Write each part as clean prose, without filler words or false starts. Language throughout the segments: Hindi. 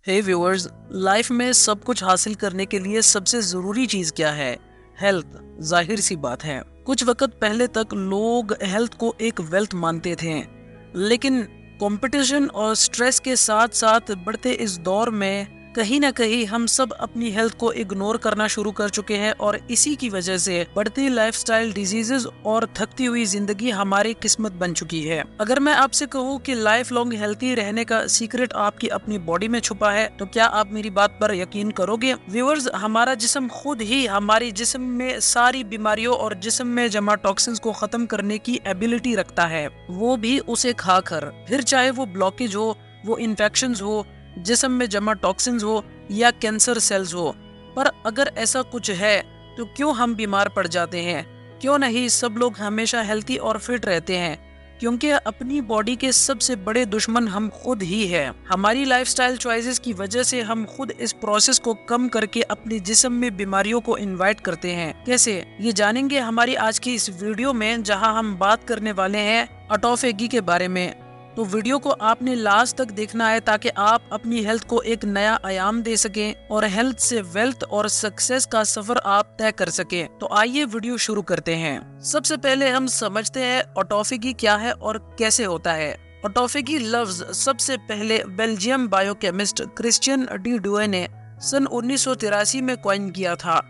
हे व्यूअर्स, लाइफ में सब कुछ हासिल करने के लिए सबसे जरूरी चीज क्या है? हेल्थ। जाहिर सी बात है, कुछ वक्त पहले तक लोग हेल्थ को एक वेल्थ मानते थे, लेकिन कंपटीशन और स्ट्रेस के साथ साथ बढ़ते इस दौर में कहीं ना कहीं हम सब अपनी हेल्थ को इग्नोर करना शुरू कर चुके हैं और इसी की वजह से बढ़ती लाइफस्टाइल डिजीजेस और थकती हुई जिंदगी हमारी किस्मत बन चुकी है। अगर मैं आपसे कहूँ कि लाइफ लॉन्ग हेल्थी रहने का सीक्रेट आपकी अपनी बॉडी में छुपा है, तो क्या आप मेरी बात पर यकीन करोगे? व्यूअर्स, हमारा जिस्म खुद ही हमारी जिस्म में सारी बीमारियों और जिस्म में जमा टॉक्सिन्स को खत्म करने की एबिलिटी रखता है, वो भी उसे खाकर। फिर चाहे वो ब्लॉकेज हो, वो इन्फेक्शंस हो, जिस्म में जमा टॉक्सिन्स हो या कैंसर सेल्स हो। पर अगर ऐसा कुछ है तो क्यों हम बीमार पड़ जाते हैं? क्यों नहीं सब लोग हमेशा हेल्थी और फिट रहते हैं? क्योंकि अपनी बॉडी के सबसे बड़े दुश्मन हम खुद ही हैं। हमारी लाइफस्टाइल चॉइसेस की वजह से हम खुद इस प्रोसेस को कम करके अपने जिस्म में बीमारियों को इनवाइट करते हैं। कैसे, ये जानेंगे हमारी आज की इस वीडियो में, जहां हम बात करने वाले हैं ऑटोफेगी के बारे में। तो वीडियो को आपने लास्ट तक देखना है ताकि आप अपनी हेल्थ को एक नया आयाम दे सकें और हेल्थ से वेल्थ और सक्सेस का सफर आप तय कर सकें। तो आइए वीडियो शुरू करते हैं। सबसे पहले हम समझते हैं ऑटोफेगी क्या है और कैसे होता है। ऑटोफेगी लफ्ज सबसे पहले Belgium biochemist Christian D Doue ने सन 1983 में कॉइन किया था।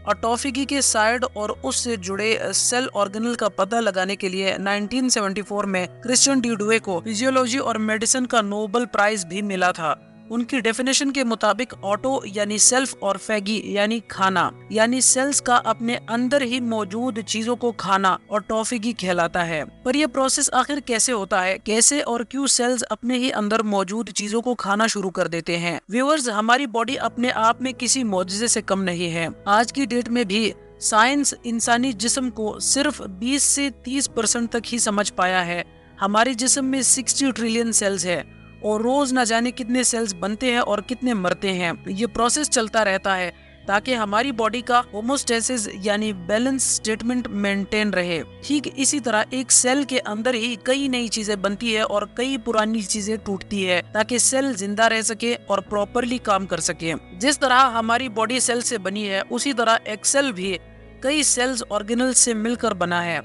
ऑटोफेगी के साइड और उससे जुड़े सेल ऑर्गेनल का पता लगाने के लिए 1974 में क्रिश्चियन डी डुए को फिजियोलॉजी और मेडिसिन का नोबेल प्राइज भी मिला था। उनकी डेफिनेशन के मुताबिक ऑटो यानी सेल्फ और फैगी यानी खाना, यानी सेल्स का अपने अंदर ही मौजूद चीजों को खाना ऑटोफेगी कहलाता है। पर यह प्रोसेस आखिर कैसे होता है? कैसे और क्यों सेल्स अपने ही अंदर मौजूद चीजों को खाना शुरू कर देते हैं? व्यूअर्स, हमारी बॉडी अपने आप में किसी मौजूदे से कम नहीं है। आज की डेट में भी साइंस इंसानी जिस्म को सिर्फ 20 से 30% तक ही समझ पाया है। हमारे जिस्म में 60 ट्रिलियन सेल्स है और रोज न जाने कितने सेल्स बनते हैं और कितने मरते हैं। ये प्रोसेस चलता रहता है ताकि हमारी बॉडी का होमोस्टेसिस यानी बैलेंस स्टेटमेंट मेंटेन रहे। ठीक इसी तरह एक सेल के अंदर ही कई नई चीजें बनती है और कई पुरानी चीजें टूटती है ताकि सेल जिंदा रह सके और प्रॉपरली काम कर सके। जिस तरह हमारी बॉडी सेल से बनी है, उसी तरह एक सेल भी कई सेल्स ऑर्गेनल्स से मिलकर बना है।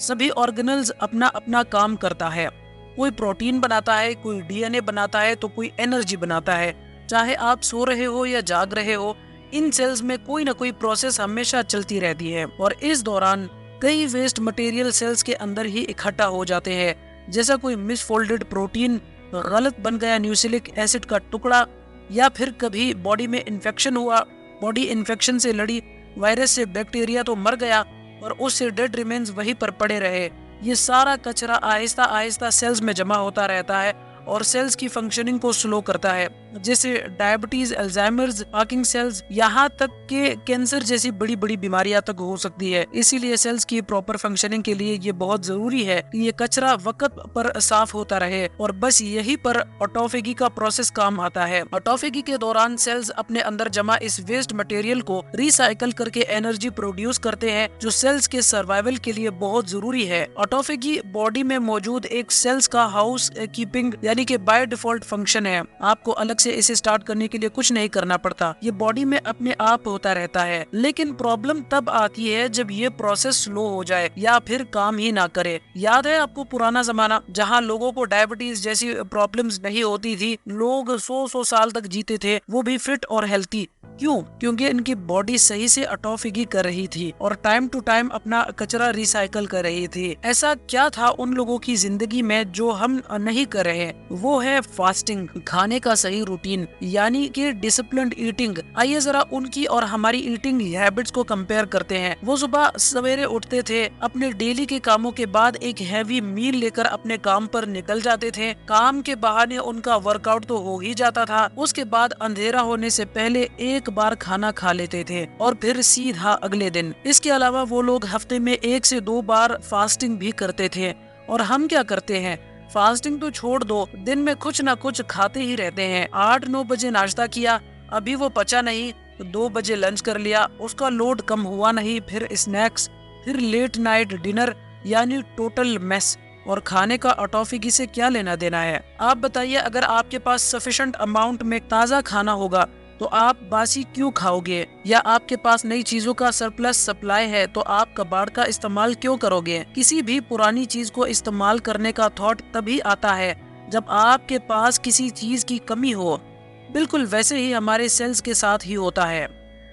सभी ऑर्गेनल्स अपना अपना काम करता है। कोई प्रोटीन बनाता है, कोई डीएनए बनाता है, तो कोई एनर्जी बनाता है। चाहे आप सो रहे हो या जाग रहे हो, इन सेल्स में कोई ना कोई प्रोसेस हमेशा चलती रहती है और इस दौरान कई वेस्ट मटेरियल सेल्स के अंदर ही इकट्ठा हो जाते हैं, जैसा कोई मिसफोल्डेड प्रोटीन, गलत बन गया न्यूक्लिक एसिड का टुकड़ा, या फिर कभी बॉडी में इन्फेक्शन हुआ, बॉडी इन्फेक्शन से लड़ी, वायरस से बैक्टीरिया तो मर गया और उससे डेड रिमेन्स वहीं पर पड़े रहे। ये सारा कचरा आहिस्ता आहिस्ता सेल्स में जमा होता रहता है और सेल्स की फंक्शनिंग को स्लो करता है, जैसे डायबिटीज, अल्जाइमर्स, पार्किंग सेल्स, यहाँ तक के कैंसर जैसी बड़ी बड़ी बीमारियां तक हो सकती है। इसीलिए सेल्स की प्रॉपर फंक्शनिंग के लिए ये बहुत जरूरी है कि ये कचरा वक्त पर साफ होता रहे और बस यही पर ऑटोफेगी का प्रोसेस काम आता है। ऑटोफेगी के दौरान सेल्स अपने अंदर जमा इस वेस्ट मटेरियल को रिसाइकल करके एनर्जी प्रोड्यूस करते हैं, जो सेल्स के सर्वाइवल के लिए बहुत जरूरी है। ऑटोफेगी बॉडी में मौजूद एक सेल्स का हाउस कीपिंग यानी कि बाय डिफॉल्ट फंक्शन है। आपको अलग से इसे स्टार्ट करने के लिए कुछ नहीं करना पड़ता, ये बॉडी में अपने आप होता रहता है। लेकिन प्रॉब्लम तब आती है जब ये प्रोसेस स्लो हो जाए या फिर काम ही ना करे। याद है आपको पुराना जमाना, जहाँ लोगों को डायबिटीज जैसी प्रॉब्लम्स नहीं होती थी, लोग 100 साल तक जीते थे, वो भी फिट और हेल्थी। क्यों? क्योंकि इनकी बॉडी सही से ऑटोफेगी कर रही थी और टाइम टू टाइम अपना कचरा रिसाइकल कर रही थी। ऐसा क्या था उन लोगों की जिंदगी में जो हम नहीं कर रहे? वो है फास्टिंग, खाने का सही रूटीन, यानी कि डिसिप्लिन्ड ईटिंग। आइए जरा उनकी और हमारी ईटिंग हैबिट्स को कंपेयर करते हैं। वो सुबह सवेरे उठते थे, अपने डेली के कामों के बाद एक हैवी मील लेकर अपने काम पर निकल जाते थे। काम के बहाने उनका वर्कआउट तो हो ही जाता था। उसके बाद अंधेरा होने से पहले एक बार खाना खा लेते थे और फिर सीधा अगले दिन। इसके अलावा वो लोग हफ्ते में 1 से 2 बार फास्टिंग भी करते थे। और हम क्या करते हैं? फास्टिंग तो छोड़ दो, दिन में कुछ ना कुछ खाते ही रहते हैं। 8-9 बजे नाश्ता किया, अभी वो पचा नहीं तो 2 बजे लंच कर लिया, उसका लोड कम हुआ नहीं, फिर स्नैक्स, फिर लेट नाइट डिनर, यानी टोटल मेस। और खाने का ऑटोफेगी से क्या लेना देना है? आप बताइए, अगर आपके पास सफिशिएंट अमाउंट में ताज़ा खाना होगा तो आप बासी क्यों खाओगे? या आपके पास नई चीजों का सरप्लस सप्लाई है तो आप कबाड़ का इस्तेमाल क्यों करोगे? किसी भी पुरानी चीज को इस्तेमाल करने का थॉट तभी आता है जब आपके पास किसी चीज की कमी हो। बिल्कुल वैसे ही हमारे सेल्स के साथ ही होता है।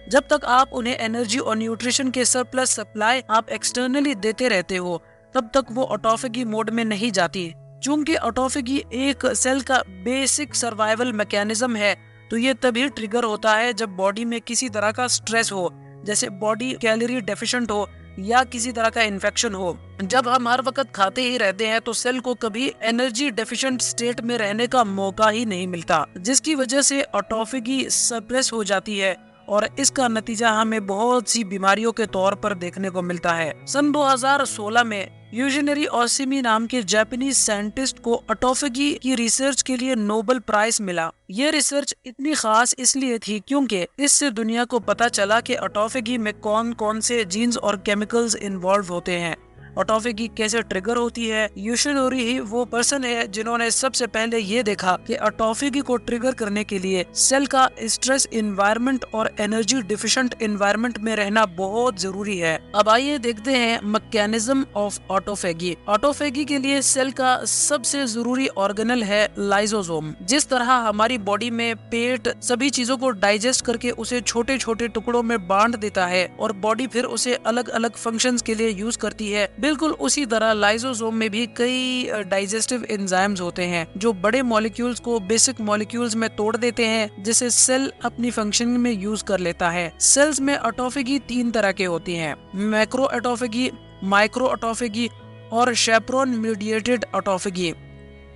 जब तक आप उन्हें एनर्जी और न्यूट्रिशन के सरप्लस सप्लाई आप एक्सटर्नली देते रहते हो, तब तक वो ऑटोफेगी मोड में नहीं जाती। चूंकि ऑटोफेगी एक सेल का बेसिक सर्वाइवल मैकेनिज्म है, तो ये तभी ट्रिगर होता है जब बॉडी में किसी तरह का स्ट्रेस हो, जैसे बॉडी कैलोरी डेफिशिएंट हो या किसी तरह का इन्फेक्शन हो। जब हम हर वक्त खाते ही रहते हैं तो सेल को कभी एनर्जी डेफिशिएंट स्टेट में रहने का मौका ही नहीं मिलता, जिसकी वजह से ऑटोफेगी सप्रेस हो जाती है और इसका नतीजा हमें बहुत सी बीमारियों के तौर पर देखने को मिलता है। सन 2016 में यूजिनरी ओशिमी नाम के जापानीज साइंटिस्ट को ऑटोफेगी की रिसर्च के लिए नोबेल प्राइज मिला। ये रिसर्च इतनी खास इसलिए थी क्योंकि इससे दुनिया को पता चला कि ऑटोफेगी में कौन कौन से जीन्स और केमिकल्स इन्वॉल्व होते हैं, ऑटोफेगी कैसे ट्रिगर होती है। योशिनोरी ही वो पर्सन है जिन्होंने सबसे पहले ये देखा कि ऑटोफेगी को ट्रिगर करने के लिए सेल का स्ट्रेस इन्वायरमेंट और एनर्जी डिफिशिएंट इन्वायरमेंट में रहना बहुत जरूरी है। अब आइए देखते हैं मैकेनिज्म ऑफ ऑटोफेगी। ऑटोफेगी के लिए सेल का सबसे जरूरी ऑर्गेनल है लाइसोसोम। जिस तरह हमारी बॉडी में पेट सभी चीजों को डाइजेस्ट करके उसे छोटे छोटे टुकड़ों में बांट देता है और बॉडी फिर उसे अलग अलग फंक्शंस के लिए यूज करती है, बिल्कुल उसी तरह लाइसोसोम में भी कई डाइजेस्टिव एंजाइम्स होते हैं जो बड़े मॉलिक्यूल्स को बेसिक मॉलिक्यूल्स में तोड़ देते हैं, जिसे सेल अपनी फंक्शनिंग में यूज कर लेता है। सेल्स में ऑटोफेगी 3 तरह के होती हैं, मैक्रो ऑटोफेगी, माइक्रो ऑटोफेगी और शेपरॉन मीडिएटेड ऑटोफेगी।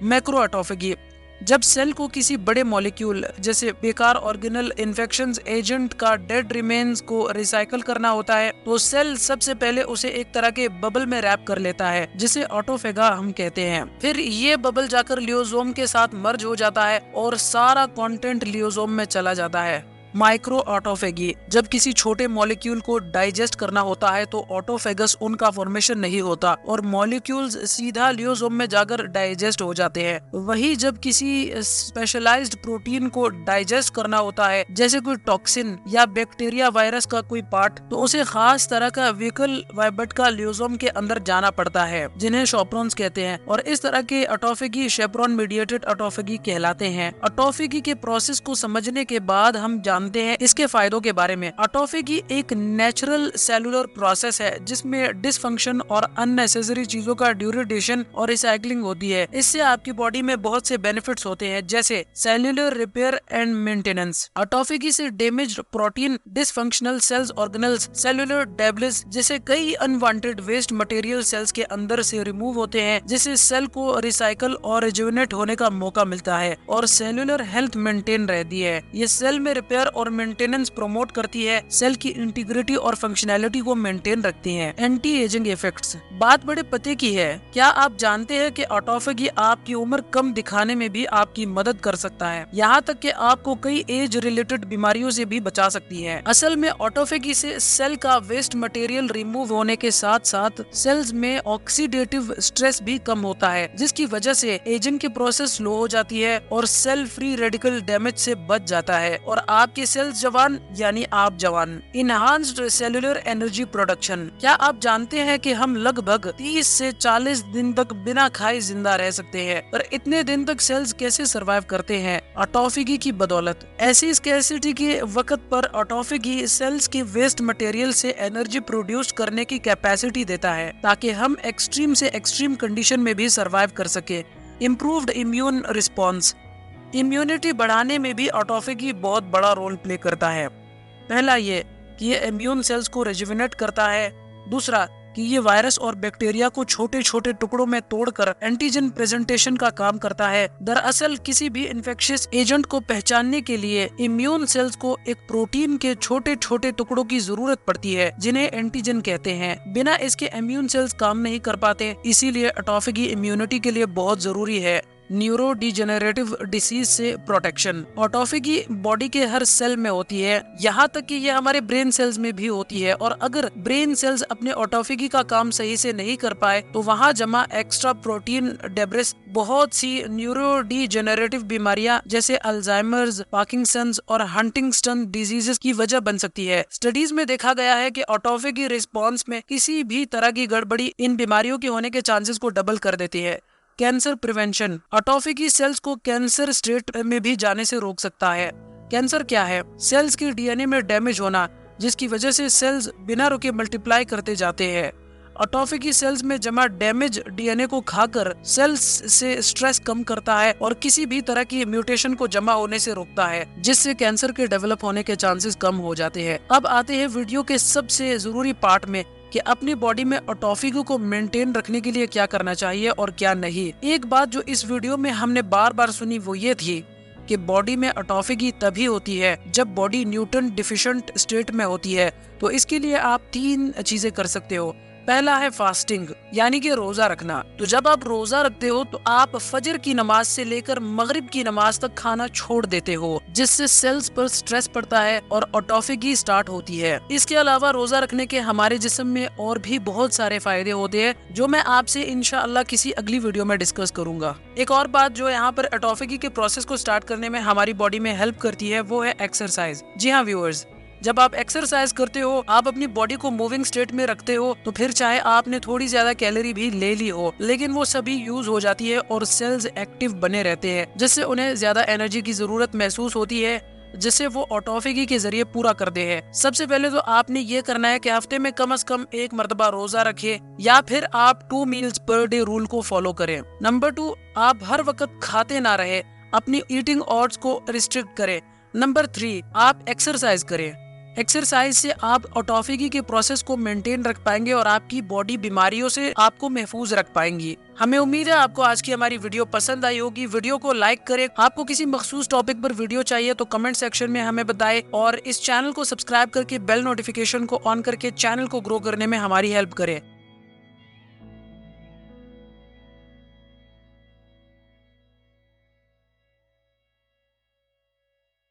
मैक्रो ऑटोफेगी, जब सेल को किसी बड़े मॉलिक्यूल जैसे बेकार ऑर्गेनल इन्फेक्शंस एजेंट का डेड रिमेन्स को रिसाइकल करना होता है तो सेल सबसे पहले उसे एक तरह के बबल में रैप कर लेता है जिसे ऑटोफेगा हम कहते हैं। फिर ये बबल जाकर लियोसोम के साथ मर्ज हो जाता है और सारा कंटेंट लियोसोम में चला जाता है। माइक्रो ऑटोफेगी, जब किसी छोटे मॉलिक्यूल को डाइजेस्ट करना होता है तो ऑटोफेगस उनका फॉर्मेशन नहीं होता और मॉलिक्यूल्स सीधा लियोसोम में जाकर डाइजेस्ट हो जाते हैं। वही जब किसी स्पेशलाइज्ड प्रोटीन को डाइजेस्ट करना होता है जैसे कोई टॉक्सिन या बैक्टीरिया वायरस का कोई पार्ट, तो उसे खास तरह का व्हीकल वाइबट का लियोसोम के अंदर जाना पड़ता है जिन्हें शेपरॉन्स कहते हैं, और इस तरह के ऑटोफेगी शेपरॉन मीडिएटेड ऑटोफेगी कहलाते हैं। ऑटोफेगी के प्रोसेस को समझने के बाद हम जानते हैं इसके फायदों के बारे में। ऑटोफेगी एक नेचुरल सेलुलर प्रोसेस है जिसमें डिसफंक्शन और अननेसेसरी चीजों का ड्यूरेशन और रिसाइकलिंग होती है। इससे आपकी बॉडी में बहुत से बेनिफिट्स होते हैं जैसे cellular repair and maintenance. Autophagy से damaged protein, dysfunctional cells organelles, cellular debris जैसे कई अनवांटेड वेस्ट मटेरियल सेल्स के अंदर से रिमूव होते हैं, जिससे सेल को रिसाइकल और रिजुविनेट होने का मौका मिलता है और सेल्युलर हेल्थ मेंटेन रहती है। ये सेल में रिपेयर और मेंटेनेंस प्रमोट करती है, सेल की इंटीग्रिटी और फंक्शनैलिटी को मेंटेन रखती है। एंटी एजिंग इफेक्ट्स, बात बड़े पते की है। क्या आप जानते हैं कि ऑटोफेगी आपकी उम्र कम दिखाने में भी आपकी मदद कर सकता है, यहाँ तक कि आपको कई एज रिलेटेड बीमारियों से भी बचा सकती है। असल में ऑटोफेगी से सेल का वेस्ट मटेरियल रिमूव होने के साथ साथ सेल्स में ऑक्सीडेटिव स्ट्रेस भी कम होता है, जिसकी वजह से एजिंग की प्रोसेस स्लो हो जाती है और सेल फ्री रेडिकल डैमेज से बच जाता है और आपके सेल्स जवान यानी आप जवान। इनहांस्ड सेलुलर एनर्जी प्रोडक्शन, क्या आप जानते हैं कि हम लगभग 30 से 40 दिन तक बिना खाए जिंदा रह सकते हैं, और इतने दिन तक सेल्स कैसे सरवाइव करते हैं? ऑटोफेगी की बदौलत। ऐसी स्कैर्सिटी के वक्त पर ऑटोफेगी सेल्स के वेस्ट मटेरियल से एनर्जी प्रोड्यूस करने की कैपेसिटी देता है ताकि हम एक्सट्रीम से एक्सट्रीम कंडीशन में भी सरवाइव कर सके। इम्प्रूव्ड इम्यून रिस्पॉन्स, इम्यूनिटी बढ़ाने में भी ऑटोफेगी बहुत बड़ा रोल प्ले करता है। पहला ये कि ये इम्यून सेल्स को रेजुविनेट करता है, दूसरा कि ये वायरस और बैक्टीरिया को छोटे छोटे टुकड़ों में तोड़कर एंटीजन प्रेजेंटेशन का काम करता है। दरअसल किसी भी इन्फेक्शियस एजेंट को पहचानने के लिए इम्यून सेल्स को एक प्रोटीन के छोटे छोटे टुकड़ों की जरूरत पड़ती है जिन्हें एंटीजन कहते हैं। बिना इसके इम्यून सेल्स काम नहीं कर पाते, इसीलिए ऑटोफेगी इम्यूनिटी के लिए बहुत जरूरी है। न्यूरो डिजेनरेटिव डिसीज से प्रोटेक्शन। ऑटोफेगी बॉडी के हर सेल में होती है, यहाँ तक कि ये हमारे ब्रेन सेल्स में भी होती है, और अगर ब्रेन सेल्स अपने ऑटोफेगी का काम सही से नहीं कर पाए तो वहाँ जमा एक्स्ट्रा प्रोटीन डेब्रिस बहुत सी न्यूरो डिजेनरेटिव बीमारियां जैसे अल्जाइमर्स, पार्किंसंस और हंटिंगटन डिजीजेस की वजह बन सकती है। स्टडीज में देखा गया है कि ऑटोफेगी रिस्पॉन्स में किसी भी तरह की गड़बड़ी इन बीमारियों के होने के चांसेस को डबल कर देती है। Cancer prevention. ऑटोफेगी सेल्स को कैंसर स्टेट में भी जाने से रोक सकता है। कैंसर क्या है? सेल्स की डीएनए में डैमेज होना, जिसकी वजह से सेल्स बिना रुके मल्टीप्लाई करते जाते हैं। ऑटोफेगी सेल्स में जमा डैमेज डीएनए को खाकर सेल्स से स्ट्रेस कम करता है और किसी भी तरह की म्यूटेशन को जमा होने से रोकता है, जिससे कैंसर के डेवलप होने के चांसेस कम हो जाते हैं। अब आते हैं वीडियो के सबसे जरूरी पार्ट में कि अपनी बॉडी में ऑटोफेगी को मेंटेन रखने के लिए क्या करना चाहिए और क्या नहीं। एक बात जो इस वीडियो में हमने बार बार सुनी वो ये थी कि बॉडी में ऑटोफेगी तभी होती है जब बॉडी न्यूट्रन डिफिशिएंट स्टेट में होती है। तो इसके लिए आप 3 चीजें कर सकते हो। पहला है फास्टिंग, यानी कि रोजा रखना। तो जब आप रोजा रखते हो तो आप फजर की नमाज से लेकर मगरिब की नमाज तक खाना छोड़ देते हो, जिससे सेल्स पर स्ट्रेस पड़ता है और ऑटोफेगी स्टार्ट होती है। इसके अलावा रोजा रखने के हमारे जिस्म में और भी बहुत सारे फायदे होते हैं, जो मैं आपसे इंशाअल्लाह किसी अगली वीडियो में डिस्कस करूंगा। एक और बात जो यहाँ पर ऑटोफेगी के प्रोसेस को स्टार्ट करने में हमारी बॉडी में हेल्प करती है वो है एक्सरसाइज। जी हाँ व्यूअर्स, जब आप एक्सरसाइज करते हो, आप अपनी बॉडी को मूविंग स्टेट में रखते हो, तो फिर चाहे आपने थोड़ी ज्यादा कैलोरी भी ले ली हो, लेकिन वो सभी यूज हो जाती है और सेल्स एक्टिव बने रहते हैं, जिससे उन्हें ज्यादा एनर्जी की जरूरत महसूस होती है, जिससे वो ऑटोफेगी के जरिए पूरा करते हैं। सबसे पहले तो आपने ये करना है कि हफ्ते में कम से कम 1 मरतबा रोजा रखें, या फिर आप 2 मील्स पर डे रूल को फॉलो करें। नंबर 2, आप हर वक्त खाते ना रहे, अपनी ईटिंग आवर्स को रिस्ट्रिक्ट करें। नंबर 3, आप एक्सरसाइज करें। एक्सरसाइज से आप ऑटोफेगी के प्रोसेस को मेंटेन रख पाएंगे और आपकी बॉडी बीमारियों से आपको महफूज रख पाएंगी। हमें उम्मीद है आपको आज की हमारी वीडियो पसंद आई होगी। वीडियो को लाइक करें। आपको किसी मखसूस टॉपिक पर वीडियो चाहिए तो कमेंट सेक्शन में हमें बताएं, और इस चैनल को सब्सक्राइब करके बेल नोटिफिकेशन को ऑन करके चैनल को ग्रो करने में हमारी हेल्प करें।